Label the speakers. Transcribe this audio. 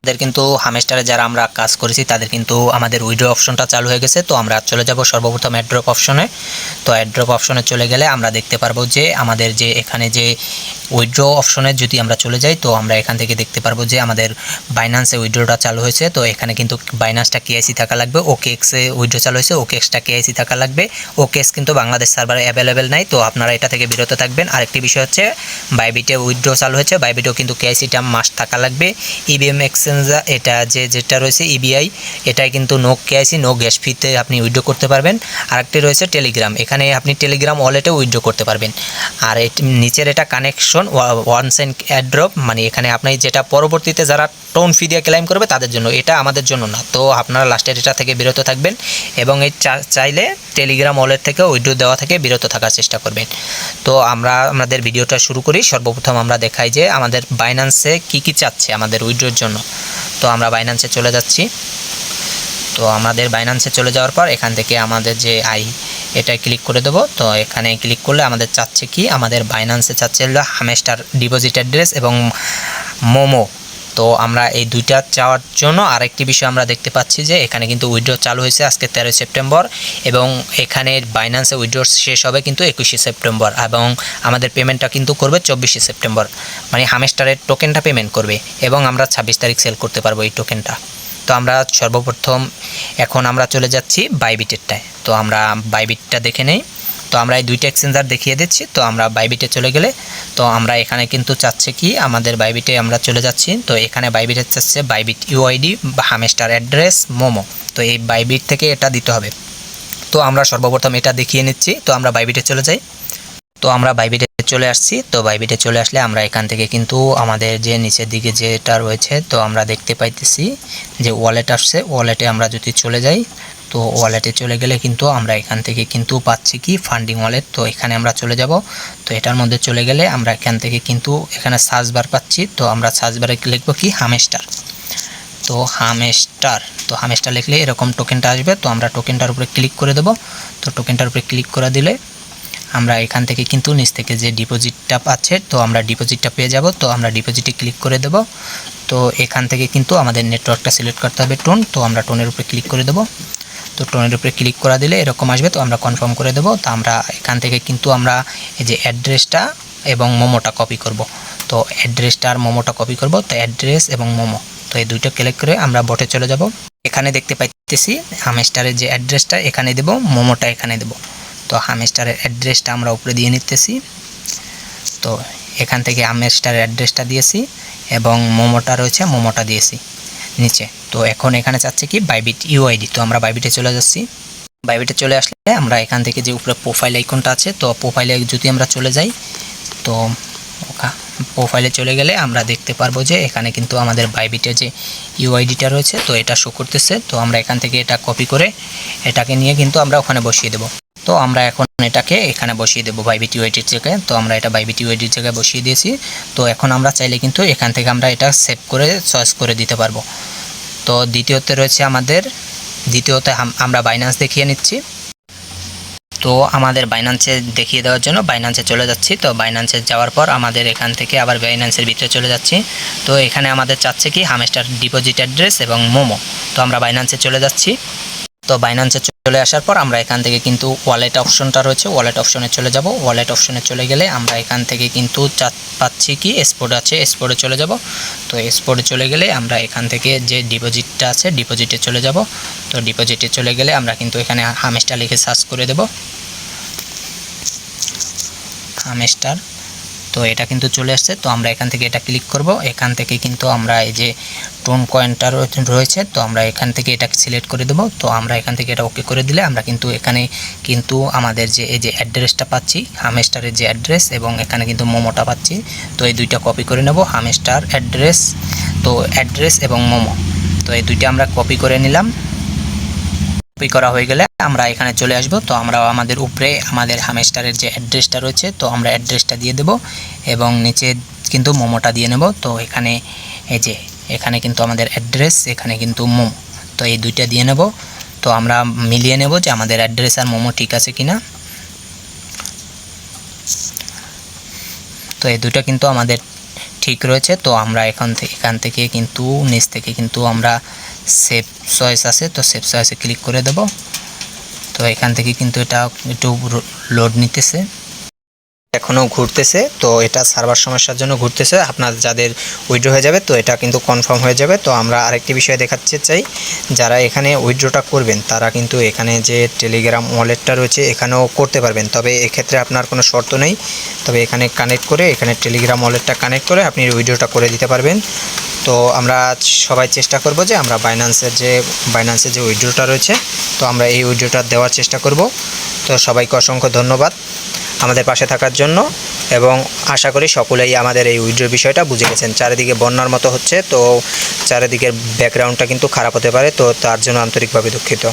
Speaker 1: তাদের কিন্তু হামেস্টারে যারা আমরা কাজ করেছি তাদের কিন্তু আমাদের উইথড্র অপশনটা চালু হয়ে গেছে। তো আমরা চলে যাব সর্বপ্রথম অ্যাড্রপ অপশনে। তো অ্যাড্রপ অপশনে চলে গেলে আমরা দেখতে পারবো যে আমাদের যে এখানে যে উইথড্র অপশনে যদি আমরা চলে যাই তো আমরা এখান থেকে দেখতে পারবো যে আমাদের বাইন্যান্সে উইথড্রটা চালু হয়েছে। তো এখানে কিন্তু বাইন্যান্সটা কেআইসি থাকা লাগবে, ওকেএক্সে উইথড্র চালু হয়েছে, ওকেএক্সটা কেআইসি থাকা লাগবে। ওকেএক্স কিন্তু বাংলাদেশ সার্ভারে অ্যাভেলেবেল নাই, তো আপনারা এটা থেকে বিরত থাকবেন। আরেকটি বিষয় হচ্ছে বাইবিটে উইথড্র চালু হয়েছে, বাইবিটেও কিন্তু কেআইসিটা মাস্ট থাকা লাগবে। ইবিএম এক্সচেঞ্জার এটা যেটা রয়েছে ইবিআই, এটাই কিন্তু নো কেআইসি নো গ্যাস ফিতে আপনি উইথড্র করতে পারবেন। আরেকটি রয়েছে টেলিগ্রাম, এখানে আপনি টেলিগ্রাম ওয়ালেটে উইথড্র করতে পারবেন। আর নিচের এটা কানেকশন ওয়ান সেন্ট অ্যাড্রপ, মানে এখানে আপনি যেটা পরবর্তীতে যারা টোন ফি দিয়ে ক্লেম করবে তাদের জন্য, এটা আমাদের জন্য না। তো আপনারা লাস্টের এটা থেকে বিরত থাকবেন এবং এই চাইলে টেলিগ্রাম ওয়ালেট থেকে উইথড্র দেওয়া থেকে বিরত থাকার চেষ্টা করবেন। তো আমরা আমাদের ভিডিওটা শুরু করি। সর্বপ্রথম আমরা দেখাই যে আমাদের বাইন্যান্সে কি চাচ্ছে আমাদের উইথড্রোর জন্য। তো আমরা বাইন্যান্সে চলে যাচ্ছি। তো আমাদের বাইন্যান্সে চলে যাওয়ার পর এখান থেকে আমাদের যে এটা ক্লিক করে দেবো। তো এখানে ক্লিক করলে আমাদের চাচ্ছে কি, আমাদের বাইন্যান্সে চাচ্ছে হলো হামেস্টার ডিপোজিট অ্যাড্রেস এবং মোমো। তো আমরা এই দুইটা চাওয়ার জন্য আরেকটি বিষয় আমরা দেখতে পাচ্ছি যে এখানে কিন্তু উইথড্র চালু হয়েছে আজকে 13 সেপ্টেম্বর এবং এখানে বাইন্যান্সে উইথড্র শেষ হবে কিন্তু 21 সেপ্টেম্বর এবং আমাদের পেমেন্টটা কিন্তু করবে 24 সেপ্টেম্বর, মানে হামেস্টারের টোকেনটা পেমেন্ট করবে এবং আমরা 26 তারিখ সেল করতে পারবো এই টোকেনটা। তো আমরা সর্বপ্রথম এখন আমরা চলে যাচ্ছি বাইবিটেরটায়। তো আমরা বাইবিটটা দেখে নেই। তো আমরা এই দুইটা এক্সচেঞ্জার দেখিয়ে দিচ্ছি। তো আমরা বাইবিটে চলে গেলে তো আমরা এখানে কিন্তু চাচ্ছে কি আমাদের বাইবিটে আমরা চলে যাচ্ছি। তো এখানে বাইবিটে চাচ্ছে বাইবিট ইউআইডি বা হামেস্টার অ্যাড্রেস মোমো। তো এই বাইবিট থেকে এটা দিতে হবে। তো আমরা সর্বপ্রথম এটা দেখিয়ে নিচ্ছি। তো আমরা বাইবিটে চলে যাই। তো আমরা বাইবিটে চলে আসছি। তো বাইবিটে চলে আসলে আমরা এখান থেকে কিন্তু আমাদের যে নিচের দিকে যেটা রয়েছে তো আমরা দেখতে পাইতেছি যে ওয়ালেট আসছে। ওয়ালেটে আমরা যদি চলে যাই তো ওয়ালেটে চলে গেলে কিন্তু আমরা এখান থেকে কিন্তু পাচ্ছি কি ফান্ডিং ওয়ালেট। তো এখানে আমরা চলে যাব। তো এটার মধ্যে চলে গেলে আমরা এখান থেকে কিন্তু এখানে সার্চ বার পাচ্ছি। তো আমরা সার্চ বারে লিখব কি হামেস্টার। তো হামেস্টার লিখলে এরকম টোকেনটা আসবে। তো আমরা টোকেনটার উপরে ক্লিক করে দেব। তো টোকেনটার উপরে ক্লিক করে দিলে আমরা এখান থেকে কিন্তু নিচ থেকে যে ডিপোজিটটা পাচ্ছে তো আমরা ডিপোজিটটা পেয়ে যাব। তো আমরা ডিপোজিটে ক্লিক করে দেব। তো এখান থেকে কিন্তু আমাদের নেটওয়ার্কটা সিলেক্ট করতে হবে টোন। তো আমরা টোনের উপরে ক্লিক করে দেব। তো টোনের উপরে ক্লিক করা দিলে এরকম আসবে। তো আমরা কনফার্ম করে দেব। তো আমরা এখান থেকে কিন্তু আমরা এই যে অ্যাড্রেসটা এবং মোমোটা কপি করব। তো অ্যাড্রেসটা আর মোমোটা কপি করব। তো অ্যাড্রেস এবং মোমো তো এই দুইটা ক্লিক করে আমরা বটে চলে যাব। এখানে দেখতে পাইতেছি হামেস্টারের যে অ্যাড্রেসটা এখানে দেব, মোমোটা এখানে দেব। তো হামেস্টারের অ্যাড্রেসটা আমরা উপরে দিয়ে নিতেছি। তো এখান থেকে হামেস্টারের অ্যাড্রেসটা দিয়েছি এবং মোমোটা রয়েছে মোমোটা দিয়েছি নিচে। তো এখন এখানে চাচ্ছে কি বাইবিট ইউআইডি। তো আমরা বাইবিটে চলে যাচ্ছি। বাইবিটে চলে আসলে আমরা এখান থেকে যে উপরে প্রোফাইল আইকনটা আছে তো প্রোফাইলে যদি আমরা চলে যাই তো প্রোফাইলে চলে গেলে আমরা দেখতে পারবো যে এখানে কিন্তু আমাদের বাইবিটের যে ইউআইডিটা রয়েছে তো এটা শো করতেছে। তো আমরা এখান থেকে এটা কপি করে এটাকে নিয়ে কিন্তু আমরা ওখানে বসিয়ে দেব। তো আমরা এখন এটাকে এখানে বসিয়ে দেবো বাইবিট ইউআইডির জায়গায়। তো আমরা এটা বাইবিট ইউআইডির জায়গায় বসিয়ে দিয়েছি। তো এখন আমরা চাইলে কিন্তু এখান থেকে আমরা এটা সেভ করে চয়েস করে দিতে পারবো। তো দ্বিতীয়তে রয়েছে আমাদের আমরা বাইন্যান্স দেখিয়ে নিচ্ছি। তো আমাদের বাইন্যান্সে দেখিয়ে দেওয়ার জন্য বাইন্যান্সে চলে যাচ্ছি। তো বাইন্যান্সে যাওয়ার পর আমাদের এখান থেকে আবার বাইন্যান্সের ভিতরে চলে যাচ্ছি। তো এখানে আমাদের চাচ্ছে কি হামেস্টার ডিপোজিট অ্যাড্রেস এবং মোমো। তো আমরা বাইন্যান্সে চলে যাচ্ছি। তো বাইন্যান্সে চলে আসার পর আমরা এখান থেকে কিন্তু ওয়ালেট অপশনটা রয়েছে ওয়ালেট অপশনে চলে যাব। ওয়ালেট অপশনে চলে গেলে আমরা এখান থেকে কিন্তু পাচ্ছি কি স্পট আছে, স্পটে চলে যাব। তো স্পটে চলে গেলে আমরা এখান থেকে যে ডিপোজিটটা আছে ডিপোজিটে চলে যাব। তো ডিপোজিটে চলে গেলে আমরা কিন্তু এখানে হামেস্টার লিখে সার্চ করে দেব হামেস্টার। তো এটা কিন্তু চলে আসছে। তো আমরা এখান থেকে এটা ক্লিক করব। এখান থেকে কিন্তু আমরা এই যে টোন কয়েনটা রয়েছে তো আমরা এখান থেকে এটা সিলেক্ট করে দেব। তো আমরা এখান থেকে এটা ওকে করে দিলে আমরা কিন্তু এখানে কিন্তু আমাদের যে এই যে অ্যাড্রেসটা পাচ্ছি হামেস্টারের যে অ্যাড্রেস এবং এখানে কিন্তু মোমোটা পাচ্ছি। তো এই দুইটা কপি করে নেব হামেস্টার অ্যাড্রেস, তো অ্যাড্রেস এবং মোমো। তো এই দুইটা আমরা কপি করে নিলাম। কপি করা হয়ে গেলে আমরা এখানে চলে আসব। তো আমরা আমাদের উপরে আমাদের হামেস্টারের যে অ্যাড্রেসটা রয়েছে তো আমরা অ্যাড্রেসটা দিয়ে দেব এবং নিচে কিন্তু মোমোটা দিয়ে নেব। তো এখানে এই যে এখানে কিন্তু আমাদের অ্যাড্রেস, এখানে কিন্তু মোমো, তো এই দুইটা দিয়ে নেব। তো আমরা মিলিয়ে নেব যে আমাদের অ্যাড্রেস আর মোমো ঠিক আছে কিনা। তো এই দুটো কিন্তু আমাদের ঠিক রয়েছে। তো আমরা এখান থেকে কিন্তু নিচ থেকে কিন্তু আমরা সেভ চয়েস আছে, তো সেভ চয়েসে ক্লিক করে দেব। তো এখান থেকে কিন্তু এটা একটু লোড নিতেছে, এখনও ঘুরতেছে। তো এটা সার্ভার সমস্যার জন্য ঘুরতেছে। আপনার যাদের উইথড্র হয়ে যাবে তো এটা কিন্তু কনফার্ম হয়ে যাবে। তো আমরা আরেকটি বিষয় দেখাতে চাই, যারা এখানে উইথড্রটা করবেন তারা কিন্তু এখানে যে টেলিগ্রাম ওয়ালেটটা রয়েছে এখানেও করতে পারবেন, তবে এক্ষেত্রে আপনার কোনো শর্ত নেই। তবে এখানে কানেক্ট করে, এখানে টেলিগ্রাম ওয়ালেটটা কানেক্ট করে আপনি উইথড্রটা করে দিতে পারবেন। তো আমরা সবাই চেষ্টা করব যে আমরা বাইন্যান্সের যে উইথড্রটা রয়েছে, তো আমরা এই উইথড্রটা দেওয়ার চেষ্টা করব। তো সবাইকে অসংখ্য ধন্যবাদ আমাদের পাশে থাকার জন্য, এবং আশা করি সকলেই আমাদের এই উইথড্র বিষয়টা বুঝে গেছেন। চারিদিকে বন্যার মতো হচ্ছে, তো চারিদিকের ব্যাকগ্রাউন্ডটা কিন্তু খারাপ হতে পারে, তো তার জন্য আন্তরিকভাবে দুঃখিত।